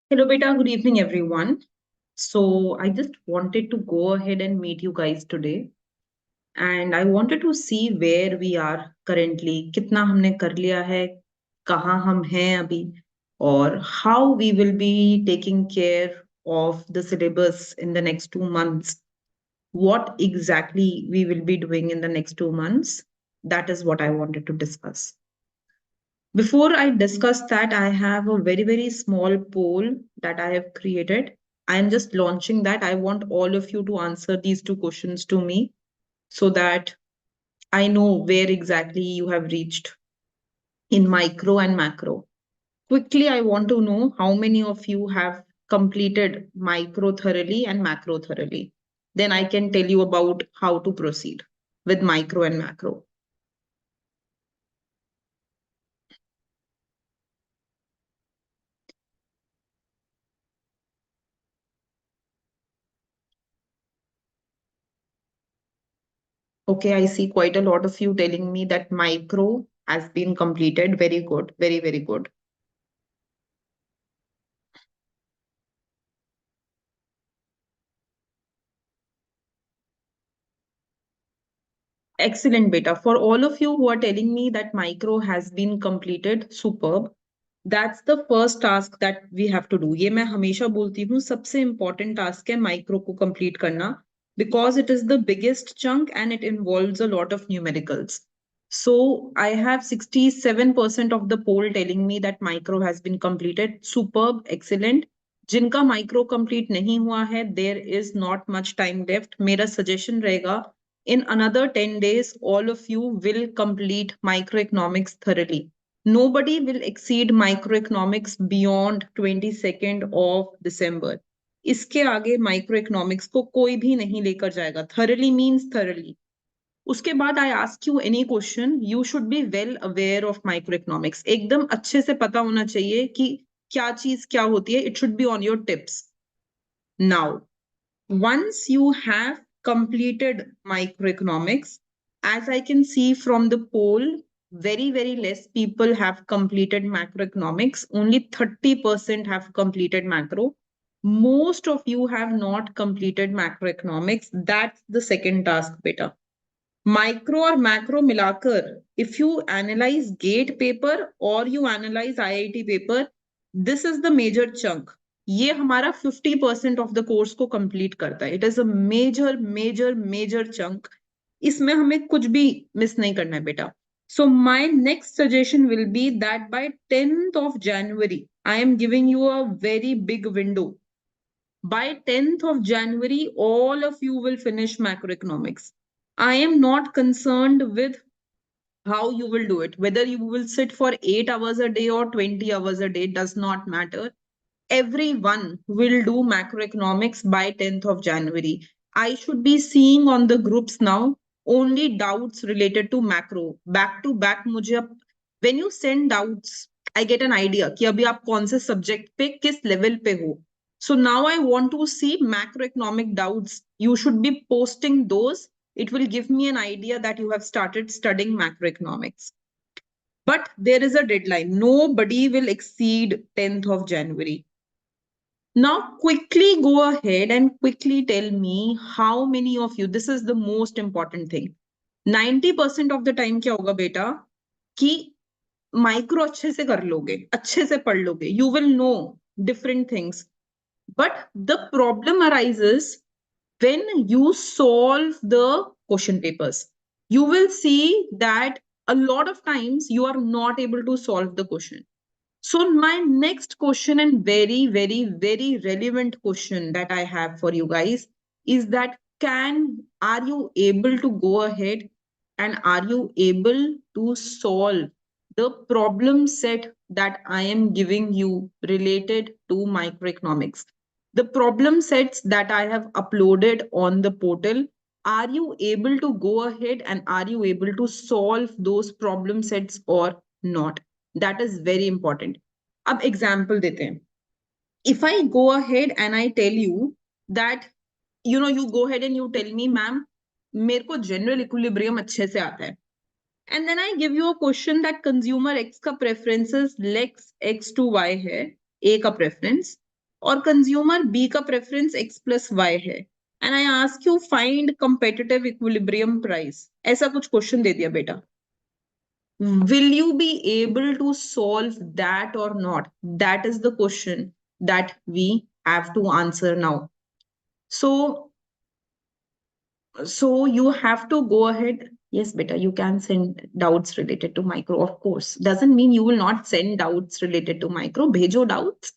Hello, beta. Good evening, everyone. So, I just wanted to go ahead and meet you guys today. And I wanted to see where we are currently, कितना हमने कर लिया है, कहाँ हम हैं अभी, और how we will be taking care of the syllabus in the next 2 months. What exactly we will be doing in the next 2 months. That is what I wanted to discuss. Before I discuss that, I have a very, very small poll that I have created. I am just launching that. I want all of you to answer these two questions to me so that I know where exactly you have reached in micro and macro. Quickly, I want to know how many of you have completed micro thoroughly and macro thoroughly. Then I can tell you about how to proceed with micro and macro. Okay, I see quite a lot of you telling me that micro has been completed. Very good. Very, very good. Excellent, beta. For all of you who are telling me that micro has been completed, superb. That's the first task that we have to do. ये मैं हमेशा बोलती हूँ सबसे important task है micro को complete करना because it is the biggest chunk and it involves a lot of numericals. So I have 67% of the poll telling me that micro has been completed. Superb, excellent. जिनका micro complete नहीं हुआ है, there is not much time left. मेरा suggestion रहेगा in another 10 days, all of you will complete microeconomics thoroughly. Nobody will exceed microeconomics beyond 22nd of December. इसके आगे microeconomics को कोई भी नहीं लेकर जाएगा. Thoroughly means thoroughly. उसके बाद I ask you any question, you should be well aware of microeconomics. एकदम अच्छे से पता होना चाहिए कि क्या चीज क्या होती है. It should be on your tips. Now, once you have completed microeconomics, as I can see from the poll, very, very less people have completed macroeconomics. Only 30% have completed macro. Most of you have not completed macroeconomics. That's the second task, beta. Micro or macro milakar, if you analyze GATE paper or you analyze IIT paper, this is the major chunk. ये हमारा 50% of the course को complete करता है. It is a major chunk. इसमें हमें कुछ भी miss नहीं करना है बेटा. So my next suggestion will be that by 10th of January, I am giving you a very big window. By 10th of January, all of you will finish macroeconomics. I am not concerned with how you will do it. Whether you will sit for 8 hours a day or 20 hours a day does not matter. Everyone will do macroeconomics by 10th of January. I should be seeing on the groups now only doubts related to macro. Back to back, when you send doubts, I get an idea कि अभी आप कौन से subject पे किस level पे हो. So now I want to see macroeconomic doubts. You should be posting those. It will give me an idea that you have started studying macroeconomics. But there is a deadline. Nobody will exceed 10th of January. Now, quickly go ahead and quickly tell me how many of you, this is the most important thing. 90% of the time क्या होगा बेटा कि micro अच्छे से कर लोगे, अच्छे से पढ़ लोगे. You will know different things. But the problem arises when you solve the question papers. You will see that a lot of times you are not able to solve the question. So my next question and very relevant question that I have for you guys is that are you able to go ahead and are you able to solve the problem set that I am giving you related to microeconomics? The problem sets that I have uploaded on the portal, are you able to go ahead and are you able to solve those problem sets or not? That is very important. अब example देते हैं. If I go ahead and I tell you that, you go ahead and you tell me, ma'am, मेरे को general equilibrium अच्छे से आता है. And then I give you a question that consumer X का preferences lex X to Y है, A का preference. और कंज्यूमर बी का प्रेफरेंस x प्लस वाई है, and I ask you find competitive equilibrium price, ऐसा कुछ question दे दिया बेटा, will you be able to solve that or not? That is the question that we have to answer now. So you have to go ahead. Yes, beta, you can send doubts related to micro, of course. Doesn't mean you will not send doubts related to micro. Bhejo doubts.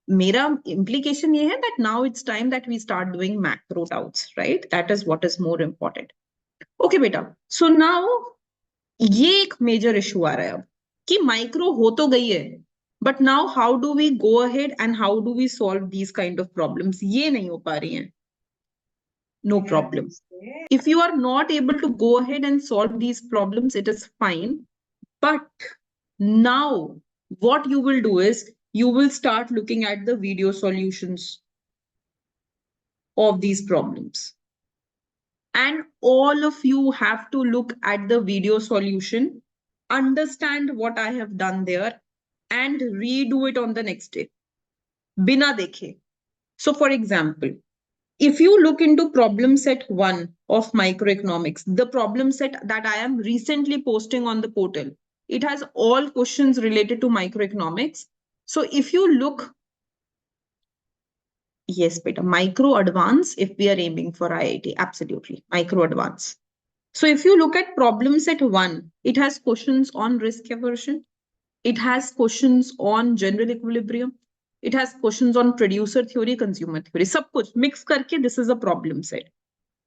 Mera implication ye hai that now it's time that we start doing macro doubts, right? That is what is more important. Okay, beta. So now ये एक major issue आ रहा है अब कि micro हो तो गई है, but now how do we go ahead and how do we solve these kind of problems, ये नहीं हो पा रही हैं. No problem. If you are not able to go ahead and solve these problems, it is fine. But now what you will do is you will start looking at the video solutions of these problems. And all of you have to look at the video solution, understand what I have done there, and redo it on the next day. Bina dekhe. So for example, if you look into problem set 1 of microeconomics, the problem set that I am recently posting on the portal, it has all questions related to microeconomics. So if you look, yes, beta, micro advance, if we are aiming for IIT, absolutely, micro advance. So if you look at problem set 1, it has questions on risk aversion. It has questions on general equilibrium. It has questions on producer theory, consumer theory. Sab kuch mix karke, this is a problem set.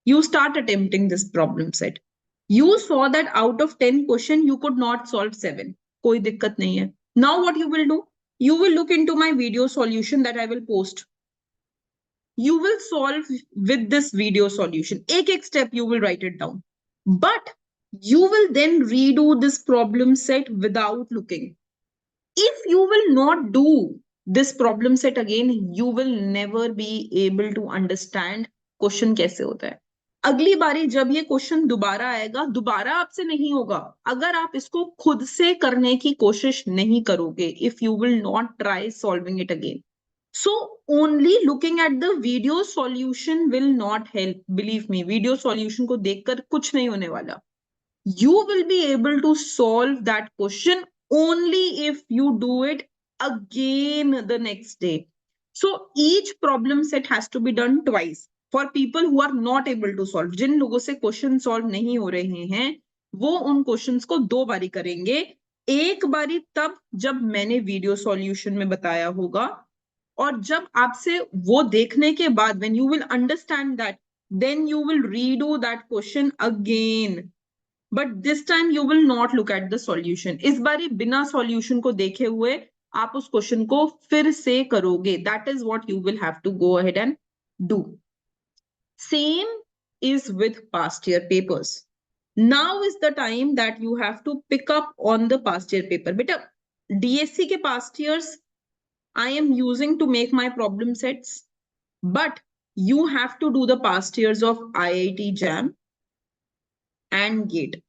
You start attempting this problem set. You saw that out of 10 questions, you could not solve 7. Koi dikkat nahi hai. Now what you will do? You will look into my video solution that I will post. You will solve with this video solution. Ek step you will write it down. But you will then redo this problem set without looking. If you will not do this problem set again, you will never be able to understand question कैसे होता है. अगली बारी जब ये question दोबारा आएगा, दोबारा आपसे नहीं होगा अगर आप इसको खुद से करने की कोशिश नहीं करोगे. If you will not try solving it again. So only looking at the video solution will not help. Believe me, video solution को देखकर कुछ नहीं होने वाला. You will be able to solve that question only if you do it again the next day. So each problem set has to be done twice. For people who are not able to solve, जिन लोगों से question solve नहीं हो रहे हैं, वो उन questions को 2 बारी करेंगे. एक बारी तब जब मैंने वीडियो सॉल्यूशन में बताया होगा, और जब आपसे वो देखने के बाद when you will understand that, then you will redo that question again. But this time you will not look at the solution. इस बारी बिना solution को देखे हुए आप उस क्वेश्चन को फिर से करोगे. That is what you will have to go ahead and do. Same is with past year papers. Now is the time that you have to pick up on the past year paper. Beta, DSC के past years I am using to make my problem sets, but you have to do the past years of IIT JAM and GATE.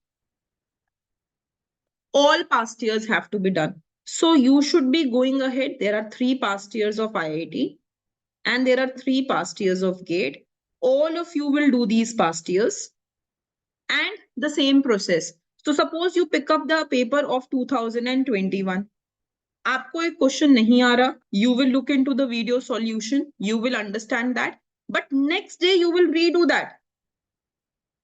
All past years have to be done. So you should be going ahead. There are 3 past years of IIT and there are 3 past years of GATE. All of you will do these past years and the same process. So suppose you pick up the paper of 2021. आपको एक question नहीं आ रहा, you will look into the video solution, you will understand that, but next day you will redo that.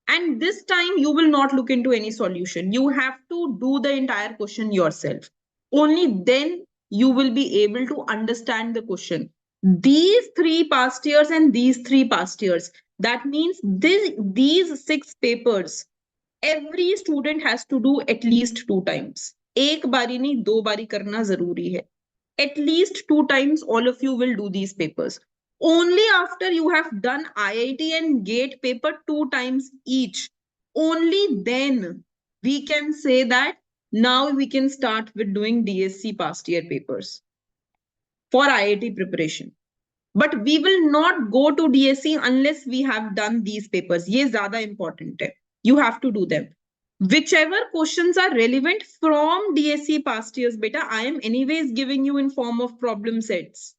And this time you will not look into any solution. You have to do the entire question yourself. Only then you will be able to understand the question. These 3 past years and these 3 past years, that means these 6 papers, every student has to do at least 2 times. एक बारी नहीं, 2 बारी करना जरूरी है. At least 2 times all of you will do these papers. Only after you have done IIT and GATE paper 2 times each, only then we can say that now we can start with doing DSC past year papers for IIT preparation. But we will not go to DSC unless we have done these papers. Ye zyada important hai. You have to do them. Whichever questions are relevant from DSC past years, beta, I am anyways giving you in form of problem sets.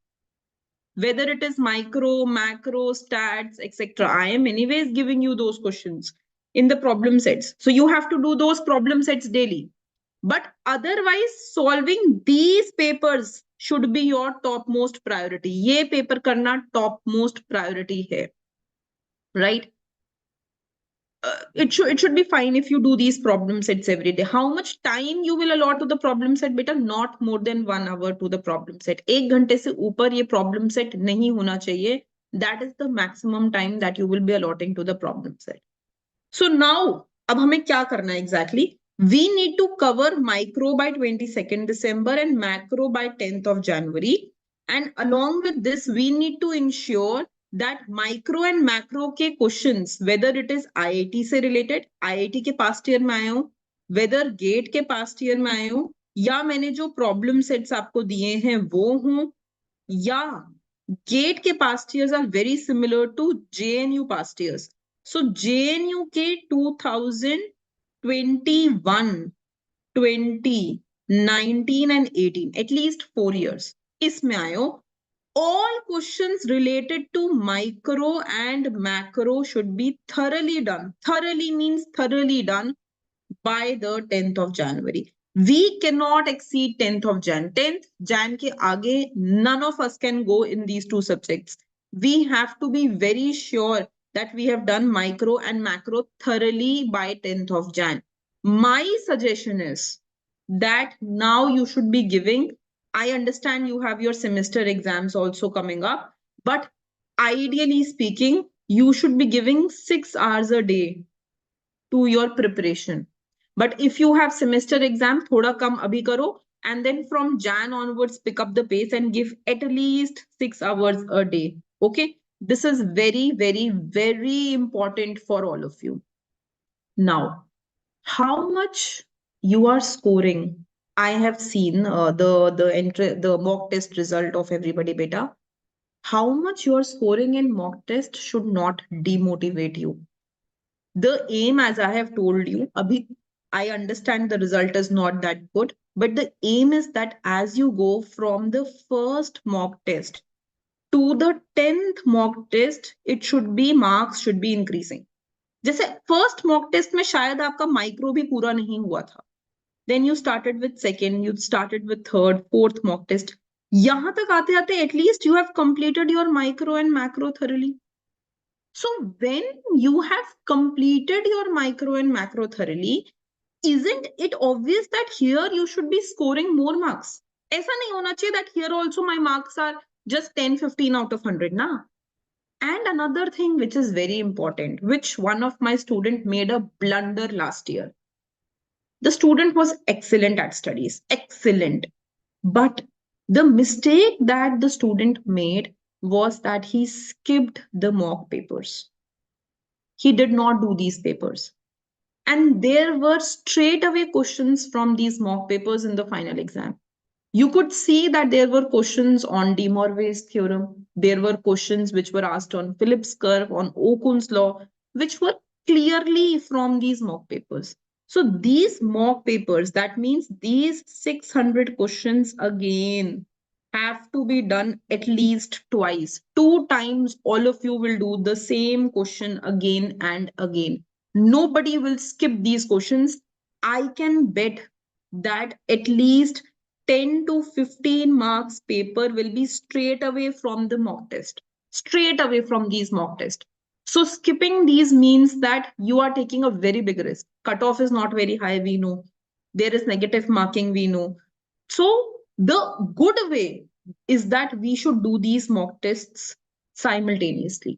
whether it is micro, macro, stats, etc. I am anyways giving you those questions in the problem sets. So you have to do those problem sets daily. But otherwise, solving these papers should be your topmost priority. ये paper करना topmost priority है, right? It should be fine if you do these problem sets every day. How much time you will allot to the problem set? Beta, not more than 1 hour to the problem set. 1 घंटे से ऊपर ये problem set नहीं होना चाहिए. That is the maximum time that you will be allotting to the problem set. So now, अब हमें क्या करना है exactly? We need to cover micro by 22nd December and macro by 10th of January. And along with this, we need to ensure that micro and macro के questions, whether it is IIT से related, IIT के past year में आए हो, whether GATE के past year में आए हो, या मैंने जो problem sets आपको दिए हैं वो हों, या GATE के past years are very similar to JNU past years. So JNU के 2021, 20, 19 and 18, at least 4 years. इसमें आए हो. All questions related to micro and macro should be thoroughly done. Thoroughly means thoroughly done by the 10th of January. We cannot exceed 10th of Jan. 10th Jan के आगे none of us can go in these two subjects. We have to be very sure that we have done micro and macro thoroughly by 10th of Jan. My suggestion is that now you should be giving, I understand you have your semester exams also coming up, but ideally speaking, you should be giving 6 hours a day to your preparation. But if you have semester exam, thoda kam abhi karo, and then from Jan onwards, pick up the pace and give at least 6 hours a day. Okay, this is very, very, very important for all of you. Now, how much you are scoring? I have seen the mock test result of everybody, beta. How much you are scoring in mock test should not demotivate you. The aim, as I have told you, abhi, I understand the result is not that good, but the aim is that as you go from the first mock test to the 10th mock test, it should be, marks should be increasing. जैसे first mock test में शायद आपका micro भी पूरा नहीं हुआ था, then you started with second, you started with third, fourth mock test, यहां तक आते आते at least you have completed your micro and macro thoroughly. So when you have completed your micro and macro thoroughly, isn't it obvious that here you should be scoring more marks? ऐसा नहीं होना चाहिए that here also my marks are just 10, 15 out of 100, na? And another thing which is very important, which one of my student made a blunder last year. The student was excellent at studies, excellent. But the mistake that the student made was that he skipped the mock papers. He did not do these papers. And there were straight away questions from these mock papers in the final exam. You could see that there were questions on De Mornay's theorem. There were questions which were asked on Phillips curve, on Okun's law, which were clearly from these mock papers. So these mock papers, that means these 600 questions again have to be done at least twice. 2 times all of you will do the same question again and again. Nobody will skip these questions. I can bet that at least 10 to 15 marks paper will be straight away from the mock test, straight away from these mock tests. So skipping these means that you are taking a very big risk. Cutoff is not very high, we know. There is negative marking, we know. So the good way is that we should do these mock tests simultaneously.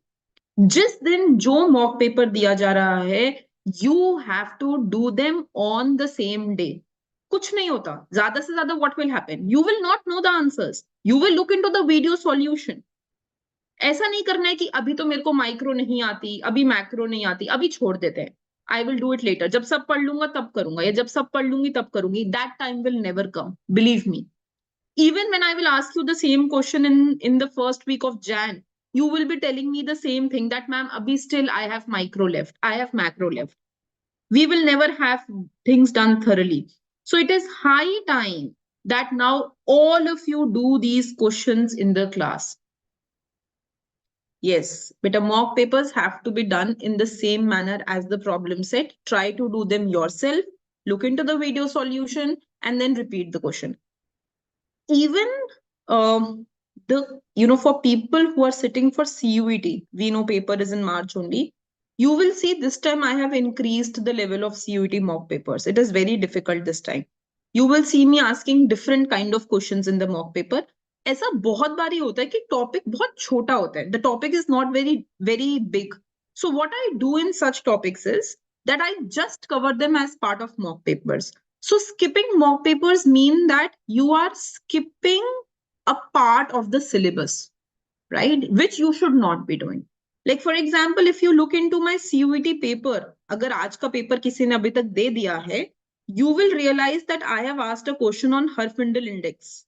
जिस दिन जो mock paper दिया जा रहा है, you have to do them on the same day. कुछ नहीं होता, ज्यादा से ज्यादा what will happen? You will not know the answers. You will look into the video solution. ऐसा नहीं करना है कि अभी तो मेरे को माइक्रो नहीं आती, अभी मैक्रो नहीं आती, अभी छोड़ देते हैं. I will do it later. जब सब पढ़ लूंगा तब करूंगा, या जब सब पढ़ लूंगी तब करूंगी. That time will never come. Believe me. Even when I will ask you the same question in the first week of Jan, you will be telling me the same thing that ma'am, abhi still I have micro left, I have macro left. We will never have things done thoroughly. So it is high time that now all of you do these questions in the class. Yes, but mock papers have to be done in the same manner as the problem set. Try to do them yourself, look into the video solution, and then repeat the question. Even for people who are sitting for CUET, we know paper is in March only. You will see this time I have increased the level of CUET mock papers. It is very difficult this time. You will see me asking different kind of questions in the mock paper. ऐसा बहुत बारी होता है कि topic बहुत छोटा होता है. The topic is not very big. So what I do in such topics is that I just cover them as part of mock papers. So skipping mock papers mean that you are skipping a part of the syllabus, right? Which you should not be doing. Like for example, if you look into my CUET paper, अगर आज का paper किसी ने अभी तक दे दिया है, you will realize that I have asked a question on Herfindahl index.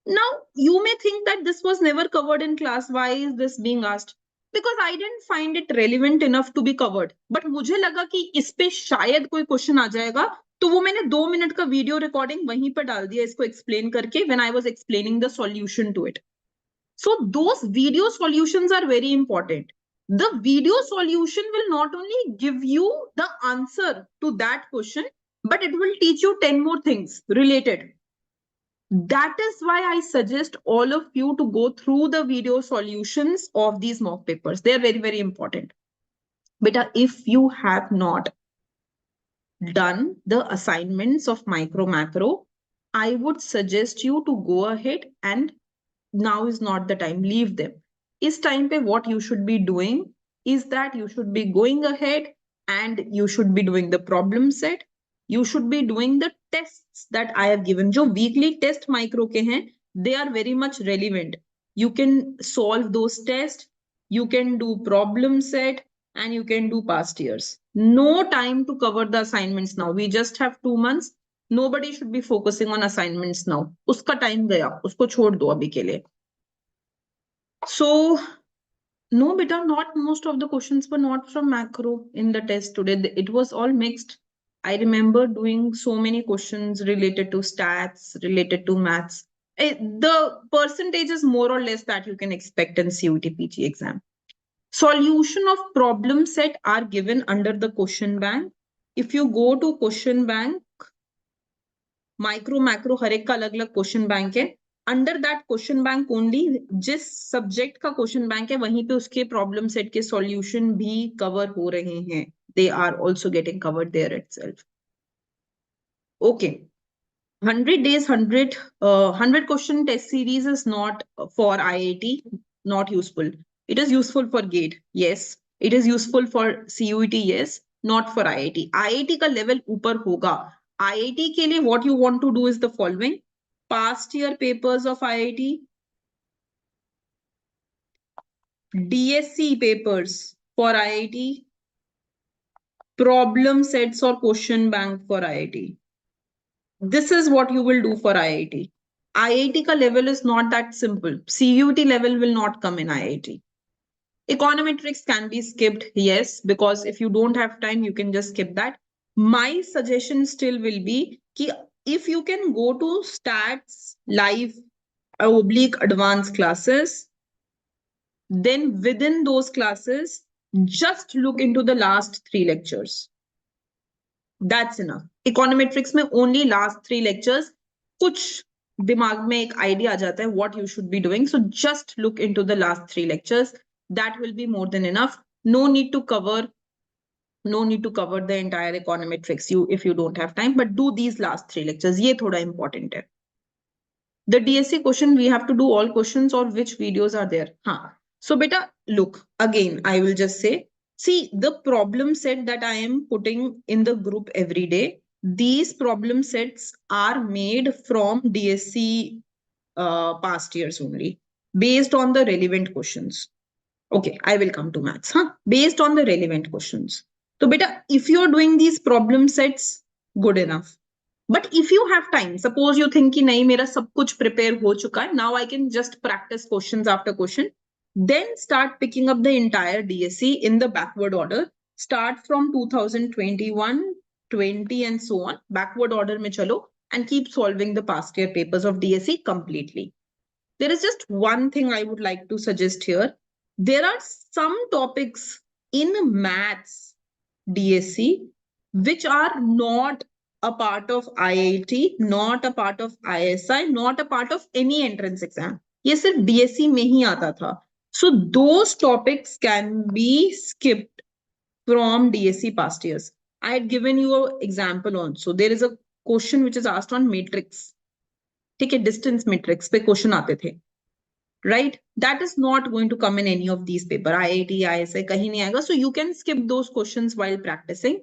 Now, you may think that this was never covered in class. Why is this being asked? Because I didn't find it relevant enough to be covered. But मुझे लगा कि इस पे शायद कोई question आ जाएगा, तो वो मैंने 2 मिनट का वीडियो रिकॉर्डिंग वहीं पर डाल दिया इसको एक्सप्लेन करके when I was explaining the solution to it. So those video solutions are very important. The video solution will not only give you the answer to that question, but it will teach you 10 more things related. That is why I suggest all of you to go through the video solutions of these mock papers. They are very important. But if you have not done the assignments of micro macro, I would suggest you to go ahead, and now is not the time, leave them. Is time pe what you should be doing is that you should be going ahead and you should be doing the problem set. You should be doing the tests that I have given. जो weekly test micro के हैं, they are very much relevant. You can solve those tests, you can do problem set, and you can do past years. No time to cover the assignments now. We just have 2 months. Nobody should be focusing on assignments now. उसका time गया, उसको छोड़ दो अभी के लिए. So, no, beta, not most of the questions were not from macro in the test today. It was all mixed. I remember doing so many questions related to stats, related to maths. The percentage is more or less that you can expect in CUET PG exam. Solution of problem set are given under the question bank. If you go to question bank, micro macro हर एक का अलग अलग question bank है. Under that question bank only जिस subject का question bank है वहीं पे उसके प्रॉब्लम सेट के सॉल्यूशन भी कवर हो रहे हैं. They are also getting covered there itself. Okay, 100 days 100 question test series is not for IIT, not useful. It is useful for GATE, yes. It is useful for CUET, yes. Not for IIT. IIT का level ऊपर होगा. IIT के लिए what you want to do is the following: past year papers of IIT, DSC papers for IIT, problem sets or question bank for IIT. This is what you will do for IIT. IIT ka level is not that simple. CUET level will not come in IIT. Econometrics can be skipped, yes, because if you don't have time, you can just skip that. My suggestion still will be ki if you can go to stats live oblique advanced classes, then within those classes, just look into the last 3 lectures. That's enough. Econometrics में only last 3 lectures, कुछ दिमाग में एक idea आ जाता है what you should be doing. So just look into the last 3 lectures. That will be more than enough. No need to cover the entire econometrics if you don't have time, but do these last 3 lectures. ये थोड़ा important है. The DSC question, we have to do all questions or which videos are there. हाँ. So beta, look, again, I will just say, see the problem set that I am putting in the group every day. These problem sets are made from DSC past years only, based on the relevant questions. Okay, I will come to maths. Huh? Based on the relevant questions. So beta, if you're doing these problem sets, good enough. But if you have time, suppose you think कि नहीं मेरा सब कुछ prepare हो चुका है, now I can just practice questions after question. Then start picking up the entire DSC in the backward order. Start from 2021, 20 and so on. Backward order में चलो and keep solving the past year papers of DSC completely. There is just one thing I would like to suggest here. There are some topics in maths DSC which are not a part of IIT, not a part of ISI, not a part of any entrance exam. ये सिर्फ DSC में ही आता था. So those topics can be skipped from DSC past years. I had given you an example also. There is a question which is asked on matrix. ठीक है, distance matrix पे question आते थे. Right? That is not going to come in any of these paper. IIT, ISI कहीं नहीं आएगा. So you can skip those questions while practicing.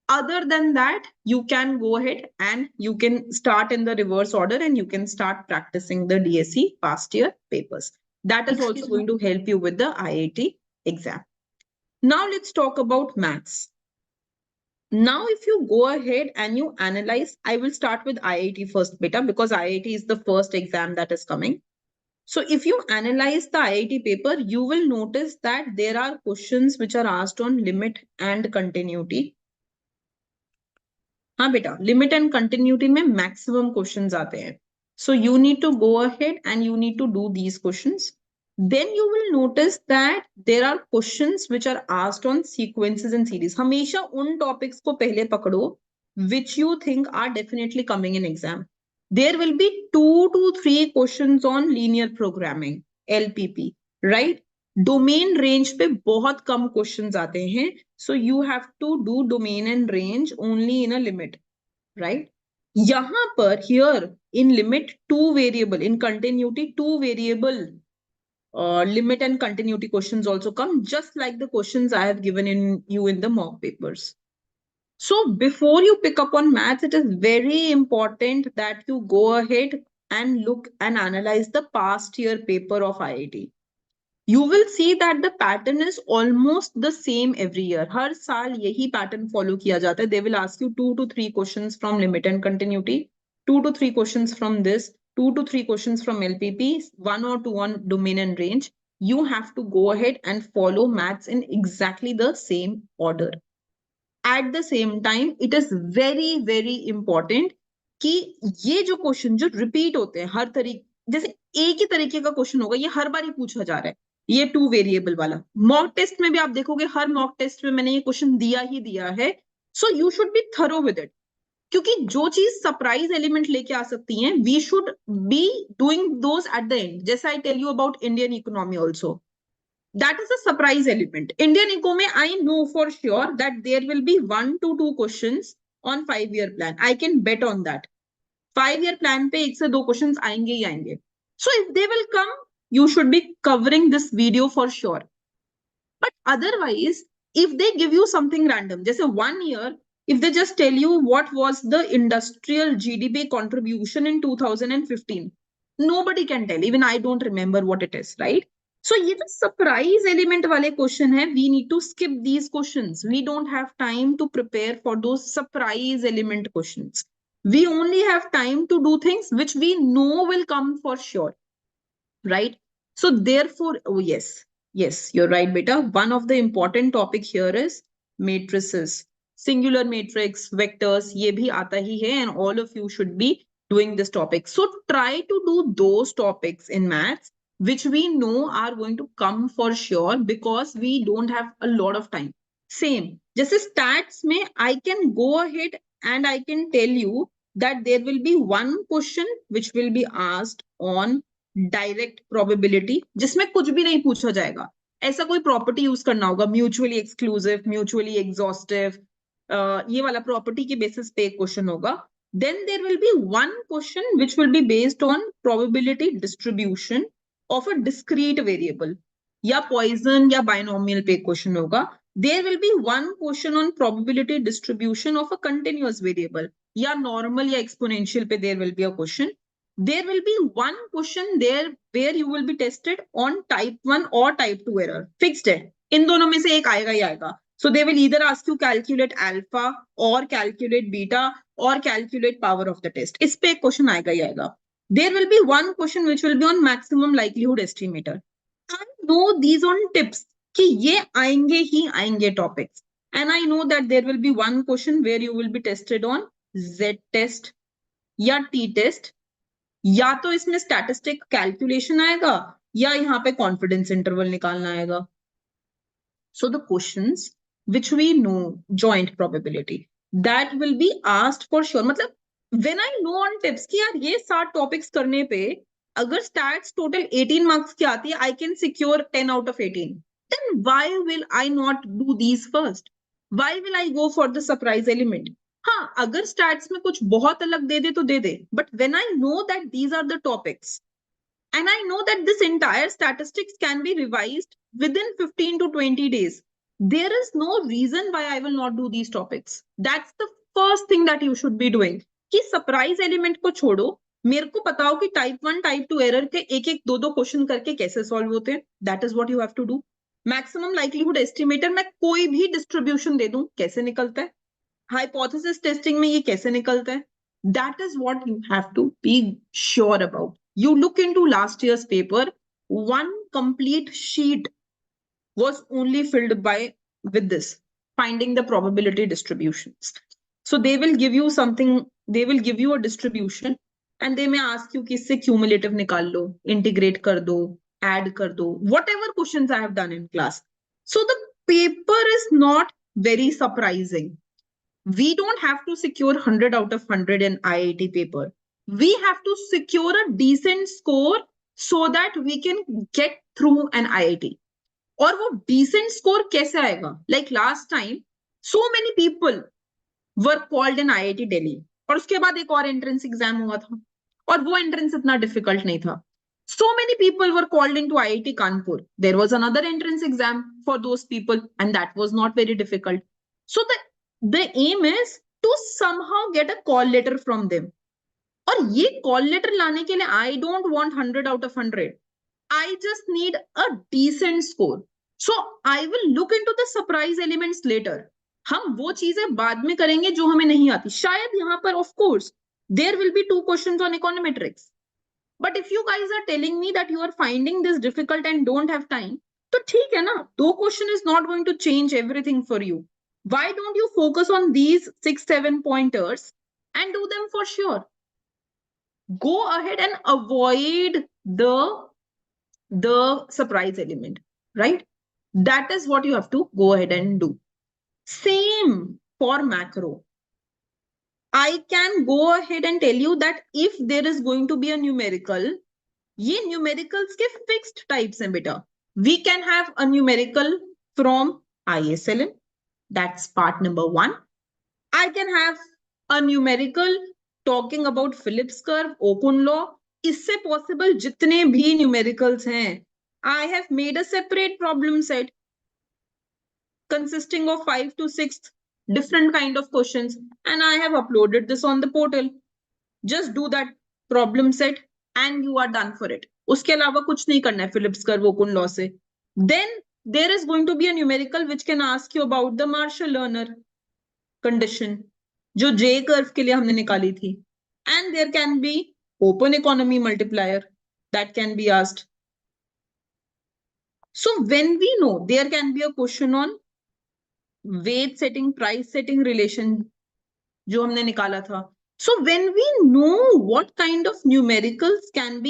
Other than that, you can go ahead and you can start in the reverse order and you can start practicing the DSC past year papers. That is also going to help you with the IIT exam. Now let's talk about maths. Now, if you go ahead and you analyze, I will start with IIT first, beta, because IIT is the first exam that is coming. So if you analyze the IIT paper, you will notice that there are questions which are asked on limit and continuity. हाँ बेटा, limit and continuity में maximum questions आते हैं. So you need to go ahead and you need to do these questions. Then you will notice that there are questions which are asked on sequences and series. हमेशा उन topics को पहले पकड़ो which you think are definitely coming in exam. There will be 2 to 3 questions on linear programming, LPP, right? Domain range पे बहुत कम questions आते हैं. So you have to do domain and range only in a limit, right? यहां पर here in limit 2 variable, in continuity 2 variable limit and continuity questions also come, just like the questions I have given in you in the mock papers. So before you pick up on maths, it is very important that you go ahead and look and analyze the past year paper of IIT. You will see that the pattern is almost the same every year. हर साल यही pattern follow किया जाता है. They will ask you 2 to 3 questions from limit and continuity, 2 to 3 questions from this, 2 to 3 questions from LPP, 1 or 2 on domain and range. You have to go ahead and follow maths in exactly the same order. At the same time, it is very, very important कि ये जो question जो repeat होते हैं हर तरीके, जैसे एक ही तरीके का क्वेश्चन होगा, ये हर बार ही पूछा जा रहा है, ये 2 वेरिएबल वाला. मॉक टेस्ट में भी आप देखोगे, हर मॉक टेस्ट में मैंने ये क्वेश्चन दिया ही दिया है. So you should be thorough with it, क्योंकि जो चीज सरप्राइज एलिमेंट लेके आ सकती हैं, we should be doing those at the end. जैसे I tell you about Indian economy also, that is a surprise element. Indian eco mein I know for sure that there will be 1 to 2 questions on 5-year plan. I can bet on that. 5-year plan पे 1 से 2 questions आएंगे ही आएंगे. So if they will come, you should be covering this video for sure. But otherwise, if they give you something random, जैसे 1 year, if they just tell you what was the industrial GDP contribution in 2015, nobody can tell. Even I don't remember what it is, right? So ये जो surprise element वाले question है, we need to skip these questions. We don't have time to prepare for those surprise element questions. We only have time to do things which we know will come for sure, right? So therefore, oh yes, you're right, beta. One of the important topic here is matrices, singular matrix, vectors. ये भी आता ही है, and all of you should be doing this topic. So try to do those topics in maths which we know are going to come for sure, because we don't have a lot of time. Same, जैसे stats में I can go ahead and I can tell you that there will be one question which will be asked on direct probability, जिसमें कुछ भी नहीं पूछा जाएगा. ऐसा कोई प्रॉपर्टी यूज करना होगा, म्यूचुअली एक्सक्लूसिव, म्यूचुअली एग्जॉस्टिव, ये वाला प्रॉपर्टी के बेसिस पे एक क्वेश्चन होगा. Then there will be one question which will be based on probability distribution of a discrete variable, या पॉइजन या बाइनोमियल पे क्वेश्चन होगा. There will be one question on probability distribution of a continuous variable, या normal या exponential पे there will be a question. There will be one question there where you will be tested on type 1 or type 2 error. Fixed है, इन दोनों में से एक आएगा ही आएगा. So they will either ask you calculate alpha or calculate beta or calculate power of the test. इस पे एक क्वेश्चन आएगा ही आएगा. There will be one question which will be on maximum likelihood estimator. I know these on tips कि ये आएंगे ही आएंगे topics. And I know that there will be one question where you will be tested on Z test या T test, या तो इसमें statistic calculation आएगा, या यहाँ पे कॉन्फिडेंस इंटरवल निकालना आएगा. So the questions which we know, joint probability, that will be asked for sure. मतलब when I know on tips कि यार ये 7 topics करने पे अगर stats total 18 marks की आती है, I can secure 10 out of 18. Then why will I not do these first? Why will I go for the surprise element? हाँ, अगर stats में कुछ बहुत अलग दे दे तो दे दे. But when I know that these are the topics, and I know that this entire statistics can be revised within 15 to 20 days. There is no reason why I will not do these topics. That's the first thing that you should be doing. कि surprise element को छोड़ो, मेरे को बताओ कि type 1, type 2 error के एक एक दो दो क्वेश्चन करके कैसे सॉल्व होते हैं. That is what you have to do. Maximum likelihood estimator मैं कोई भी distribution दे दूं कैसे निकलता है. Hypothesis testing में ये कैसे निकलता है. That is what you have to be sure about. You look into last year's paper, one complete sheet was only filled by with this, finding the probability distributions. So they will give you something, they will give you a distribution and they may ask you कि इससे cumulative निकाल लो, integrate कर दो, add कर दो, whatever questions I have done in class. So the paper is not very surprising. We don't have to secure 100 out of 100 in IIT paper. We have to secure a decent score so that we can get through an IIT. और वो decent score कैसे आएगा? Like last time, so many people were called in IIT Delhi. और उसके बाद एक और entrance exam हुआ था. और वो entrance इतना difficult नहीं था. So many people were called into IIT Kanpur. There was another entrance exam for those people, and that was not very difficult. So the aim is to somehow get a call letter from them. और ये call letter लाने के लिए I don't want 100 out of 100. I just need a decent score. So I will look into the surprise elements later. हम वो चीजें बाद में करेंगे जो हमें नहीं आती. शायद यहाँ पर of course there will be 2 questions on econometrics. But if you guys are telling me that you are finding this difficult and don't have time, तो ठीक है ना, 2 question is not going to change everything for you. Why don't you focus on these 6-7 pointers and do them for sure? Go ahead and avoid the surprise element, right? That is what you have to go ahead and do. Same for macro. I can go ahead and tell you that if there is going to be a numerical, ये numericals के fixed types हैं बेटा. We can have a numerical from ISLM. That's part number 1. I can have a numerical talking about Phillips curve, open law. इससे possible जितने भी numericals हैं, I have made a separate problem set consisting of 5 to 6 different kind of questions, and I have uploaded this on the portal. Just do that problem set and you are done for it. उसके अलावा कुछ नहीं करना है Phillips curve open law से. Then there is going to be a numerical which can ask you about the Marshall-Lerner condition जो J curve के लिए हमने निकाली थी. And there can be open economy multiplier that can be asked. So when we know there can be a question on wage setting, price setting relation जो हमने निकाला था. So when we know what kind of numericals can be